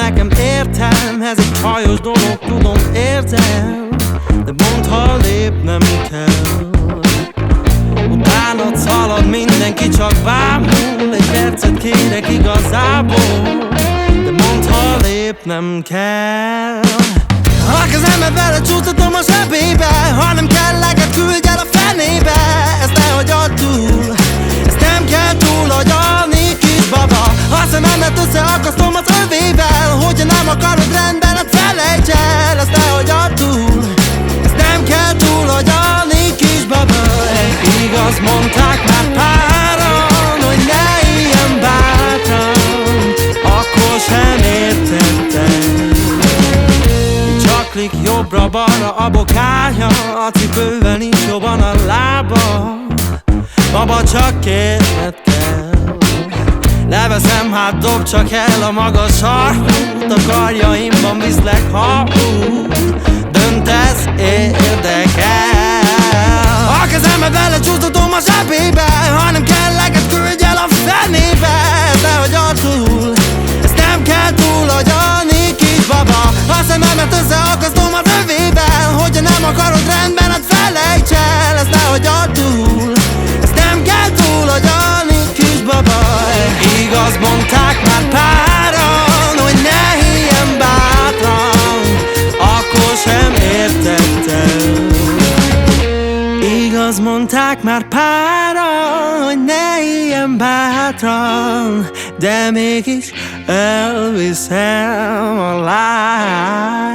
nekem értem, ez egy hajós dolog, tudom, értem, de mondd, ha lépnem kell. Utánad szalad mindenki, csak bámul, egy percet kérek igazából, de mondd, ha lépnem kell. A kezembe belecsúsztatom a zsebébe, ha nem kell, leget küldj el a fenébe. Ezt nehogy add túl, ezt nem kell túl agyalni, kisbaba. A szememet összeakasztom az övével, hogyha nem akarod rendben, hát felejts el. Ezt nehogy add túl, ezt nem kell túl agyalni, kisbaba. Igaz, mondták már páran, hogy ne ilyen bátran, akkor sem értettem. Csaklik jobbra-balra a bokája, a cipővel nincs jobban a lába. Baba, csak kérned kell. Leveszem, hát dob csak el a magas sarkút, a karjaimban viszlek, ha úgy döntesz, érdekel. A kezembe belecsúsztatom a zsebébe, ha nem kell, leget küldj el a fenébe. Ezt nehogy add túl, ezt nem kell túl agyalni, kisbaba. A szememet összeakasztom az övével, hogyha nem akarod rendben, hát felejts el. Ezt nehogy add túl, ezt nem kell túl agyalni, kisbaba. Igaz, mondták már páran, hogy ne ilyen bátran, akkor sem értettem. Igaz, mondták már páran, hogy ne ilyen bátran, de mégis elviszem a lány.